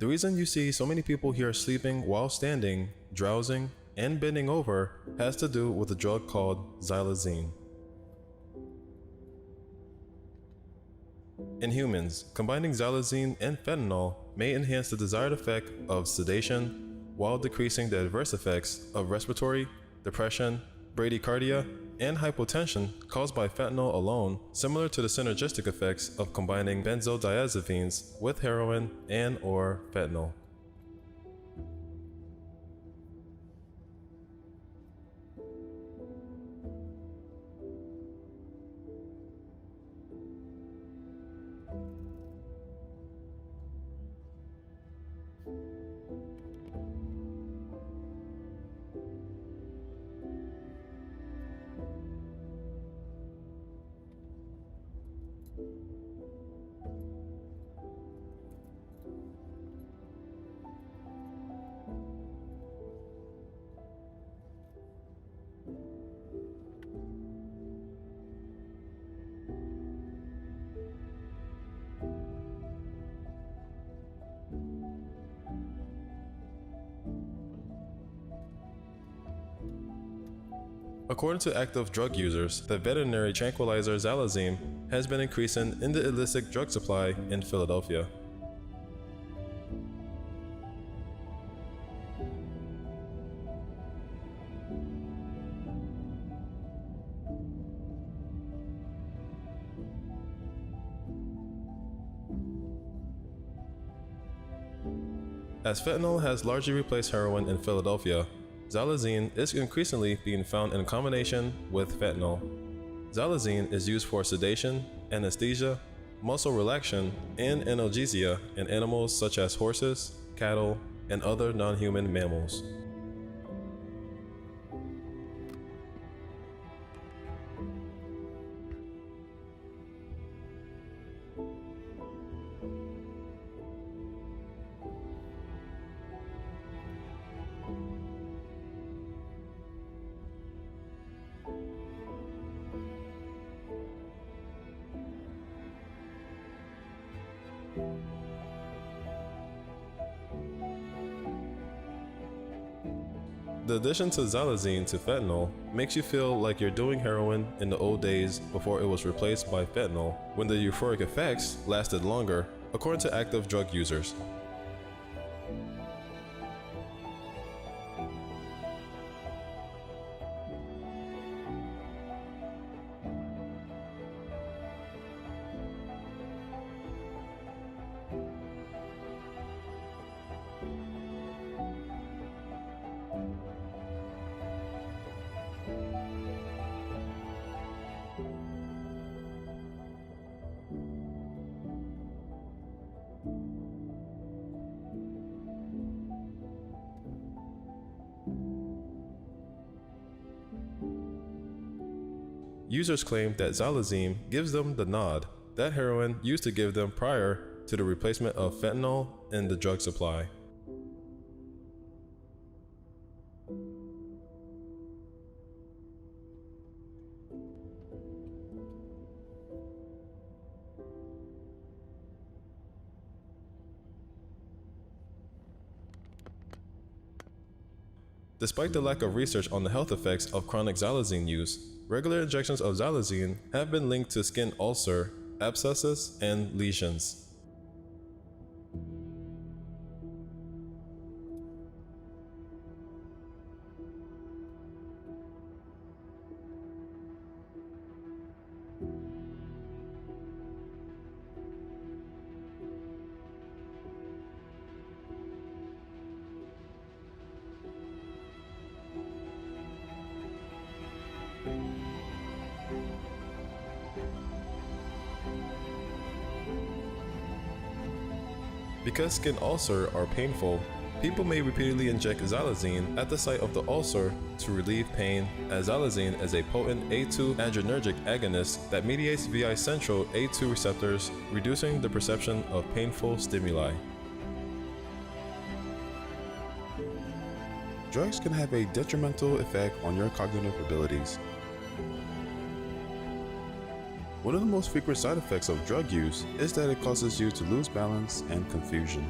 The reason you see so many people here sleeping while standing, drowsing, and bending over has to do with a drug called xylazine. In humans, combining xylazine and fentanyl may enhance the desired effect of sedation while decreasing the adverse effects of respiratory, depression, bradycardia, and hypotension caused by fentanyl alone, similar to the synergistic effects of combining benzodiazepines with heroin and/or fentanyl. According to active drug users, the veterinary tranquilizer xylazine has been increasing in the illicit drug supply in Philadelphia. As fentanyl has largely replaced heroin in Philadelphia, xylazine is increasingly being found in combination with fentanyl. Xylazine is used for sedation, anesthesia, muscle relaxation, and analgesia in animals such as horses, cattle, and other non-human mammals. The addition to xylazine to fentanyl makes you feel like you're doing heroin in the old days before it was replaced by fentanyl, when the euphoric effects lasted longer, according to active drug users. Users claim that xylazine gives them the nod that heroin used to give them prior to the replacement of fentanyl in the drug supply. Despite the lack of research on the health effects of chronic xylazine use, regular injections of xylazine have been linked to skin ulcer, abscesses, and lesions. Because skin ulcers are painful, people may repeatedly inject xylazine at the site of the ulcer to relieve pain, as xylazine is a potent A2 adrenergic agonist that mediates via central A2 receptors, reducing the perception of painful stimuli. Drugs can have a detrimental effect on your cognitive abilities. One of the most frequent side effects of drug use is that it causes you to lose balance and confusion.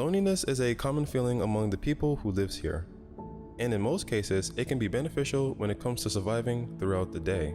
Loneliness is a common feeling among the people who lives here, and in most cases, it can be beneficial when it comes to surviving throughout the day.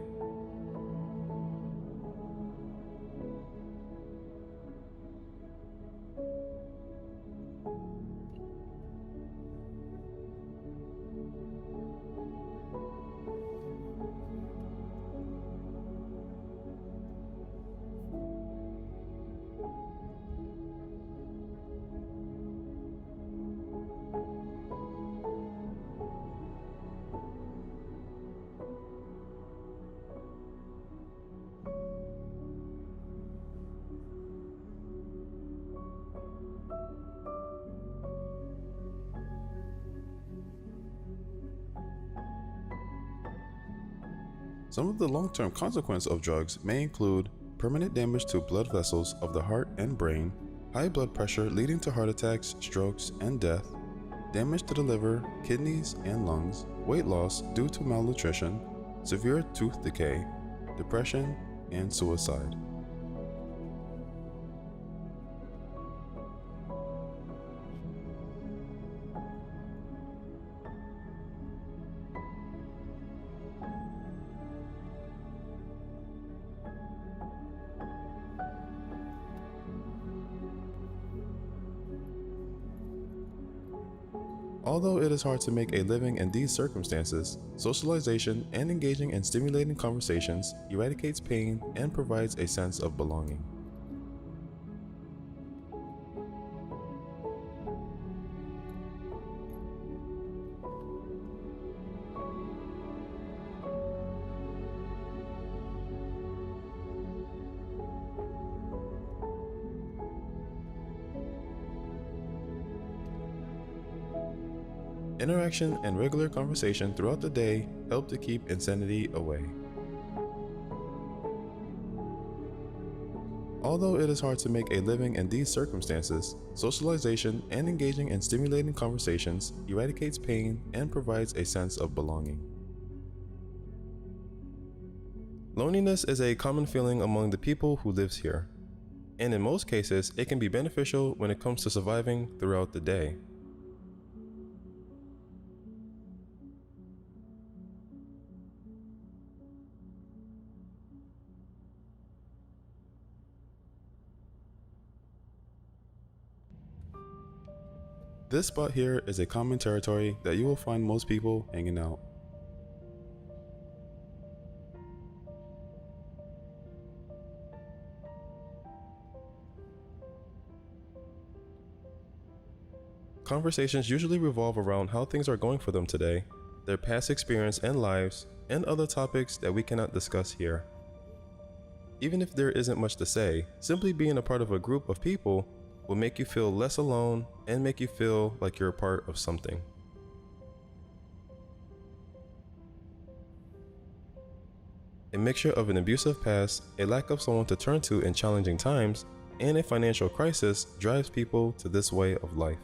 Some of the long-term consequences of drugs may include permanent damage to blood vessels of the heart and brain, high blood pressure leading to heart attacks, strokes, and death, damage to the liver, kidneys, and lungs, weight loss due to malnutrition, severe tooth decay, depression, and suicide. Although it is hard to make a living in these circumstances, socialization and engaging in stimulating conversations eradicates pain and provides a sense of belonging. Interaction and regular conversation throughout the day help to keep insanity away. Although it is hard to make a living in these circumstances, socialization and engaging in stimulating conversations eradicates pain and provides a sense of belonging. Loneliness is a common feeling among the people who lives here, and in most cases, it can be beneficial when it comes to surviving throughout the day. This spot here is a common territory that you will find most people hanging out. Conversations usually revolve around how things are going for them today, their past experience and lives, and other topics that we cannot discuss here. Even if there isn't much to say, simply being a part of a group of people will make you feel less alone and make you feel like you're a part of something. A mixture of an abusive past, a lack of someone to turn to in challenging times, and a financial crisis drives people to this way of life.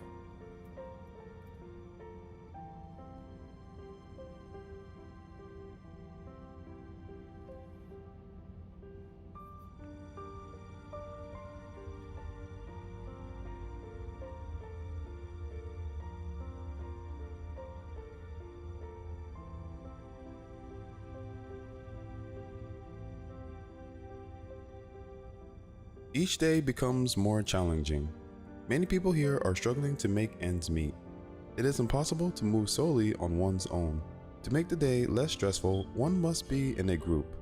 Each day becomes more challenging. Many people here are struggling to make ends meet. It is impossible to move solely on one's own. To make the day less stressful, one must be in a group.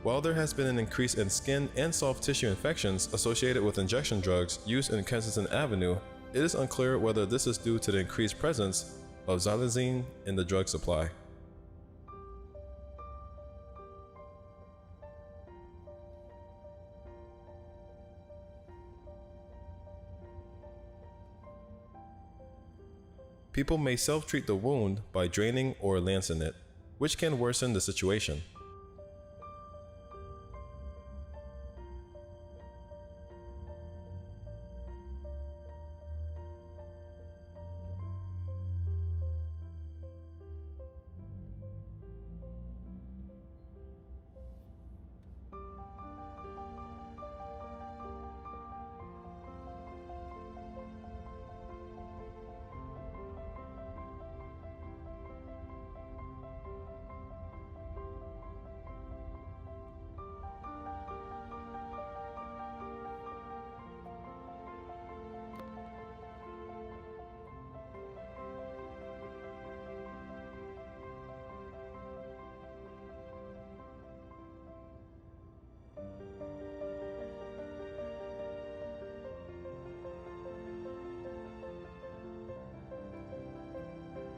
While there has been an increase in skin and soft tissue infections associated with injection drugs used in Kensington Avenue, it is unclear whether this is due to the increased presence of xylazine in the drug supply. People may self-treat the wound by draining or lancing it, which can worsen the situation.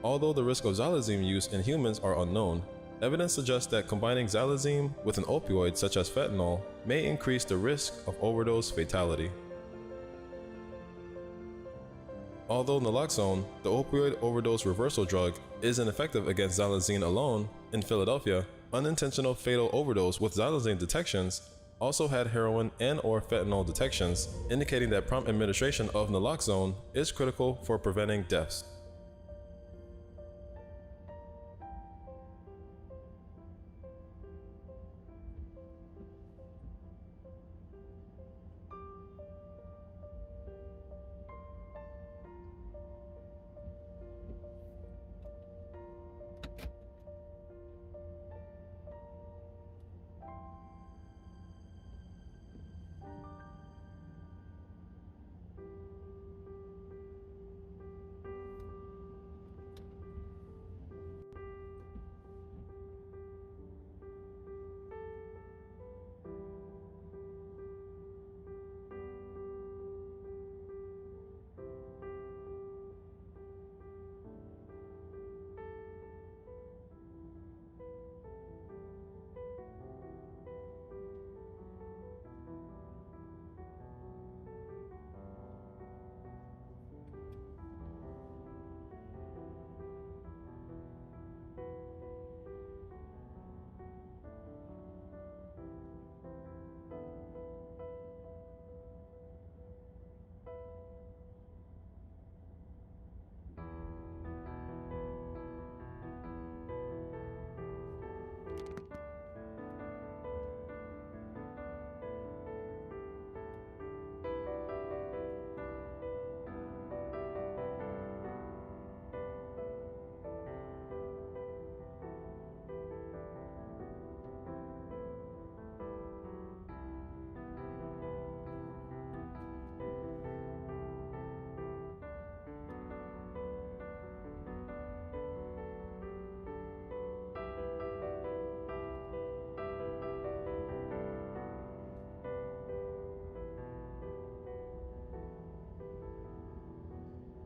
Although the risk of xylazine use in humans are unknown, evidence suggests that combining xylazine with an opioid such as fentanyl may increase the risk of overdose fatality. Although naloxone, the opioid overdose reversal drug, is ineffective against xylazine alone, in Philadelphia, unintentional fatal overdose with xylazine detections also had heroin and/or fentanyl detections, indicating that prompt administration of naloxone is critical for preventing deaths.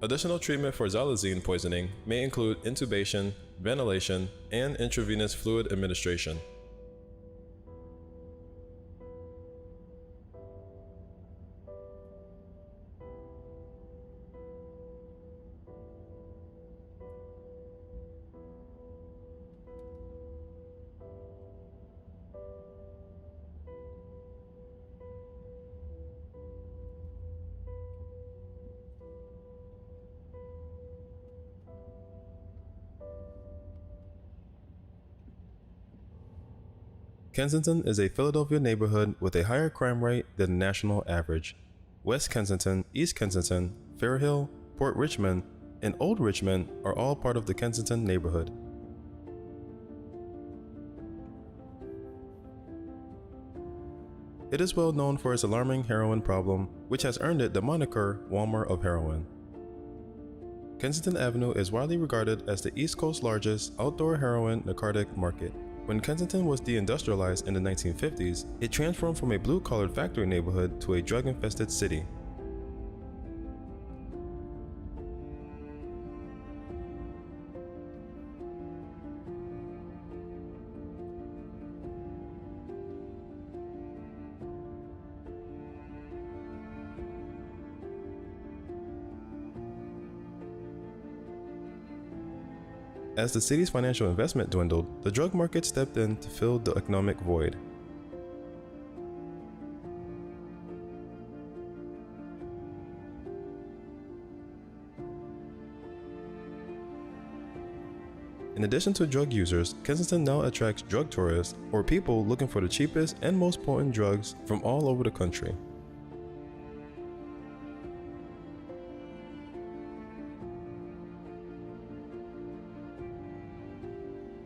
Additional treatment for xylazine poisoning may include intubation, ventilation, and intravenous fluid administration. Kensington is a Philadelphia neighborhood with a higher crime rate than the national average. West Kensington, East Kensington, Fair Hill, Port Richmond, and Old Richmond are all part of the Kensington neighborhood. It is well known for its alarming heroin problem, which has earned it the moniker Walmart of heroin. Kensington Avenue is widely regarded as the East Coast's largest outdoor heroin narcotic market. When Kensington was deindustrialized in the 1950s, it transformed from a blue-collared factory neighborhood to a drug-infested city. As the city's financial investment dwindled, the drug market stepped in to fill the economic void. In addition to drug users, Kensington now attracts drug tourists, or people looking for the cheapest and most potent drugs from all over the country.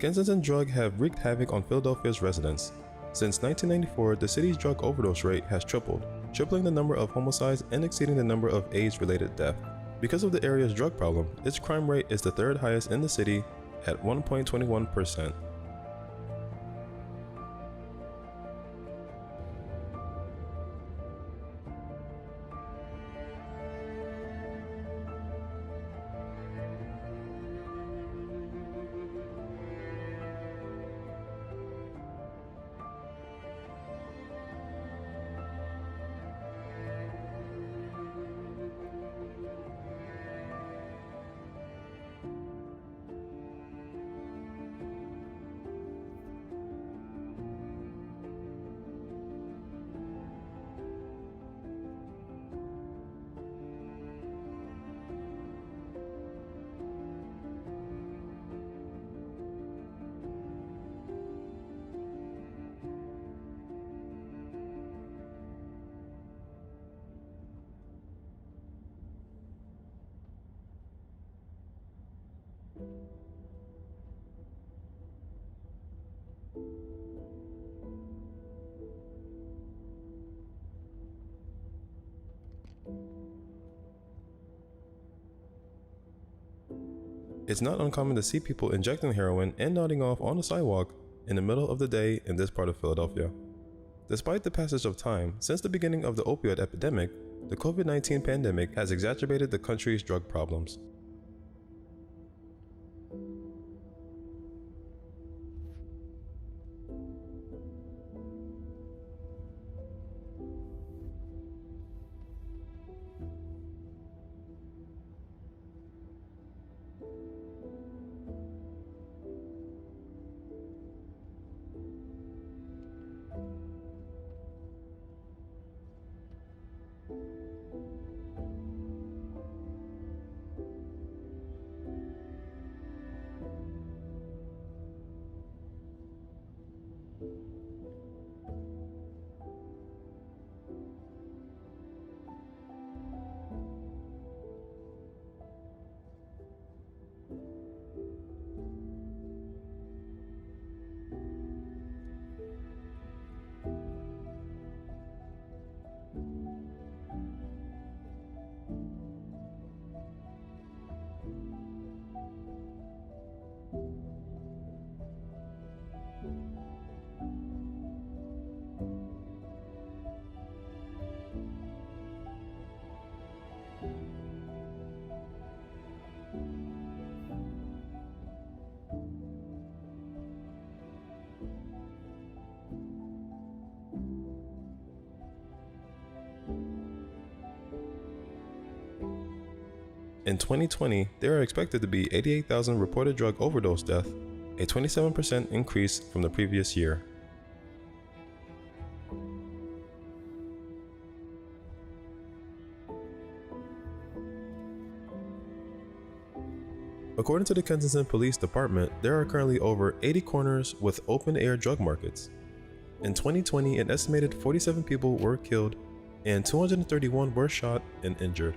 Kensington drugs have wreaked havoc on Philadelphia's residents. Since 1994, the city's drug overdose rate has tripled, tripling the number of homicides and exceeding the number of AIDS-related deaths. Because of the area's drug problem, its crime rate is the third highest in the city at 1.21%. It's not uncommon to see people injecting heroin and nodding off on the sidewalk in the middle of the day in this part of Philadelphia. Despite the passage of time since the beginning of the opioid epidemic, the COVID-19 pandemic has exacerbated the country's drug problems. In 2020, there are expected to be 88,000 reported drug overdose deaths, a 27% increase from the previous year. According to the Kensington Police Department, there are currently over 80 corners with open-air drug markets. In 2020, an estimated 47 people were killed and 231 were shot and injured.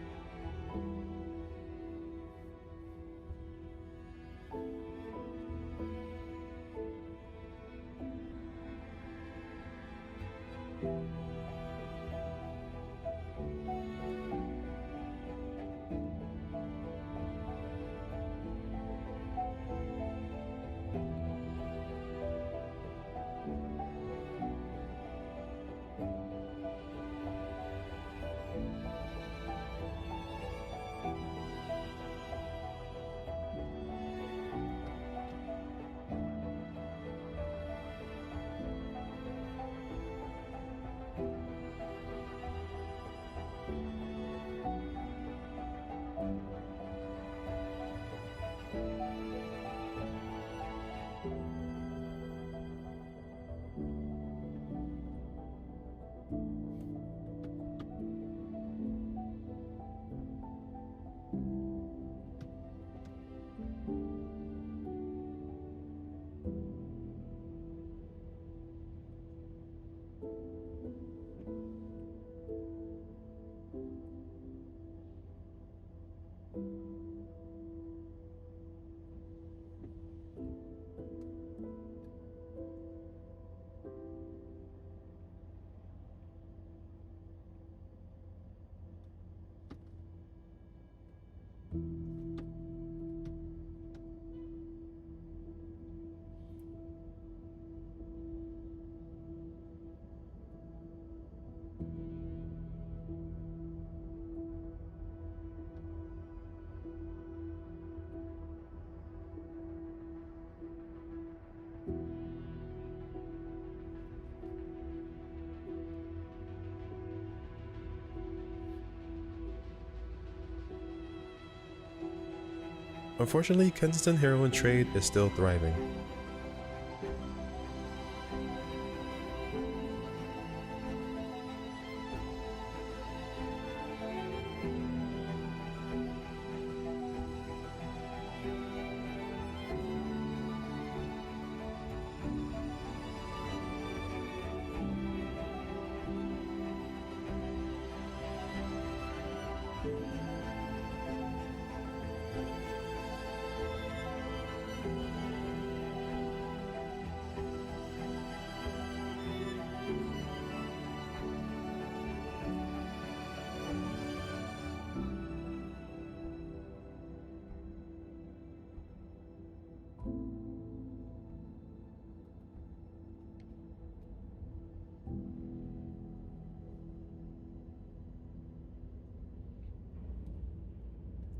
Unfortunately, Kensington heroin trade is still thriving.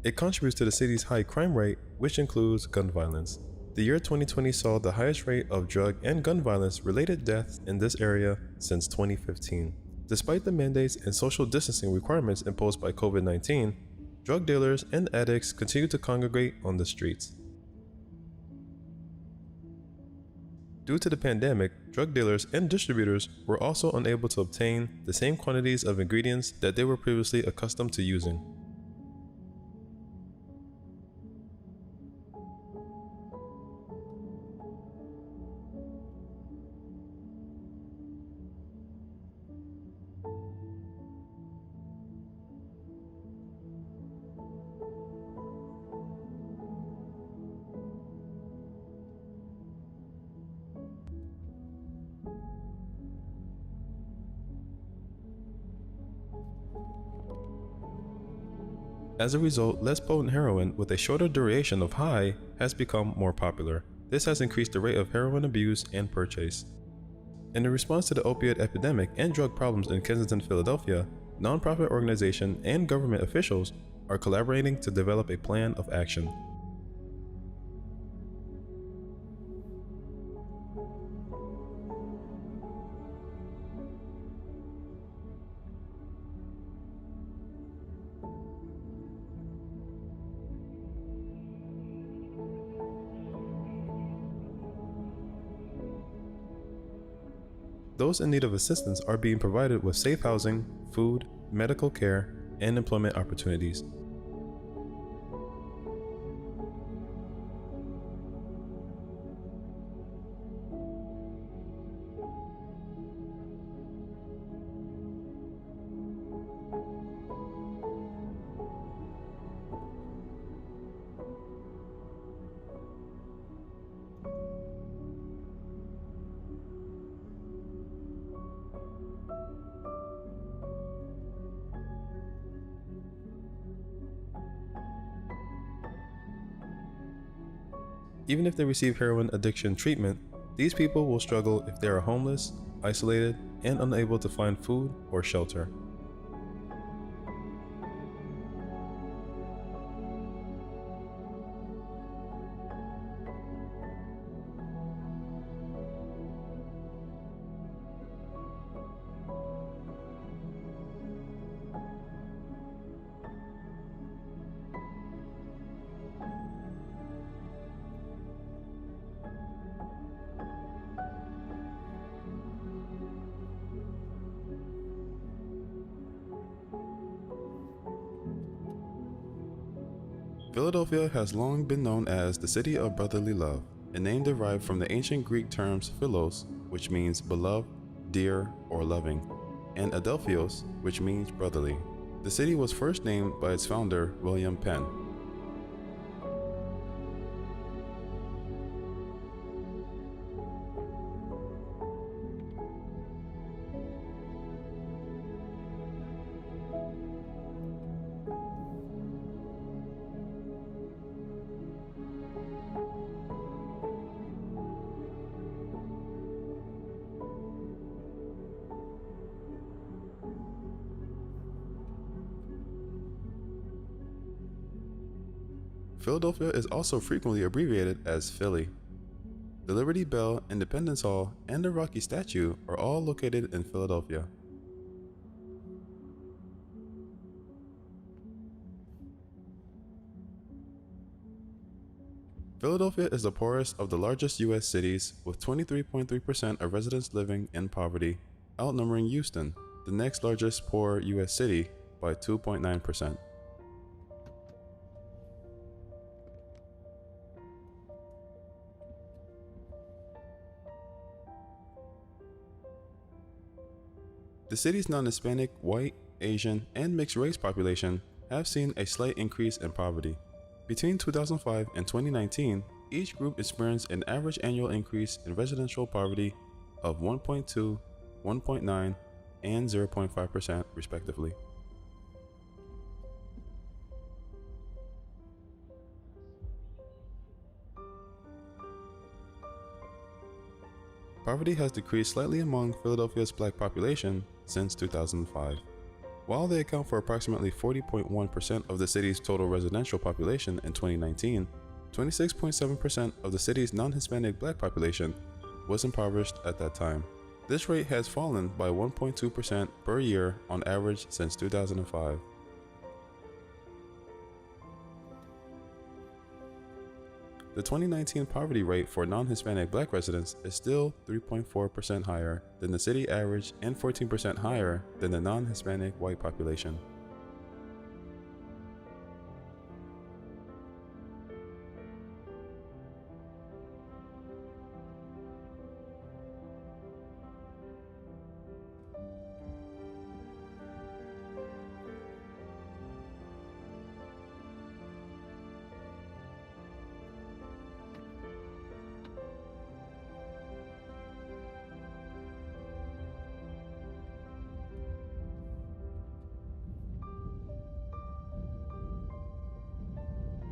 It contributes to the city's high crime rate, which includes gun violence. The year 2020 saw the highest rate of drug and gun violence related deaths in this area since 2015. Despite the mandates and social distancing requirements imposed by COVID-19, drug dealers and addicts continue to congregate on the streets. Due to the pandemic, drug dealers and distributors were also unable to obtain the same quantities of ingredients that they were previously accustomed to using. As a result, less potent heroin with a shorter duration of high has become more popular. This has increased the rate of heroin abuse and purchase. In response to the opioid epidemic and drug problems in Kensington, Philadelphia, nonprofit organizations and government officials are collaborating to develop a plan of action. Those in need of assistance are being provided with safe housing, food, medical care, and employment opportunities. Even if they receive heroin addiction treatment, these people will struggle if they are homeless, isolated, and unable to find food or shelter. Philadelphia has long been known as the city of brotherly love, a name derived from the ancient Greek terms philos, which means beloved, dear, or loving, and adelphios, which means brotherly. The city was first named by its founder, William Penn. Philadelphia is also frequently abbreviated as Philly. The Liberty Bell, Independence Hall, and the Rocky Statue are all located in Philadelphia. Philadelphia is the poorest of the largest U.S. cities, with 23.3% of residents living in poverty, outnumbering Houston, the next largest poor U.S. city, by 2.9%. The city's non-Hispanic, white, Asian, and mixed-race population have seen a slight increase in poverty. Between 2005 and 2019, each group experienced an average annual increase in residential poverty of 1.2, 1.9, and 0.5% respectively. Poverty has decreased slightly among Philadelphia's black population since 2005. While they account for approximately 40.1% of the city's total residential population in 2019, 26.7% of the city's non-Hispanic Black population was impoverished at that time. This rate has fallen by 1.2% per year on average since 2005. The 2019 poverty rate for non-Hispanic Black residents is still 3.4% higher than the city average and 14% higher than the non-Hispanic white population.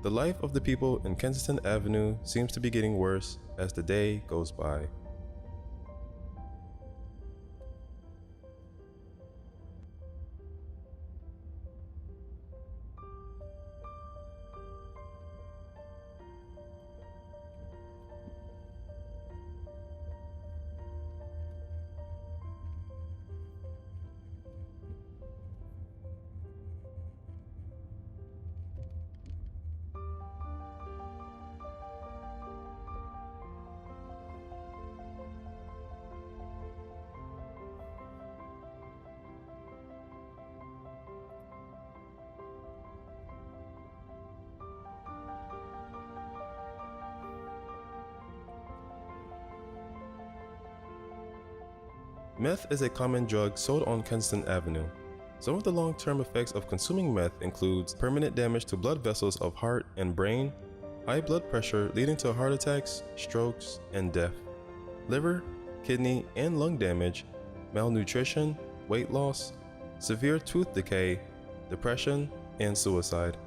The life of the people in Kensington Avenue seems to be getting worse as the day goes by. Meth is a common drug sold on Kensington Avenue. Some of the long-term effects of consuming meth includes permanent damage to blood vessels of heart and brain, high blood pressure leading to heart attacks, strokes, and death, liver, kidney, and lung damage, malnutrition, weight loss, severe tooth decay, depression, and suicide.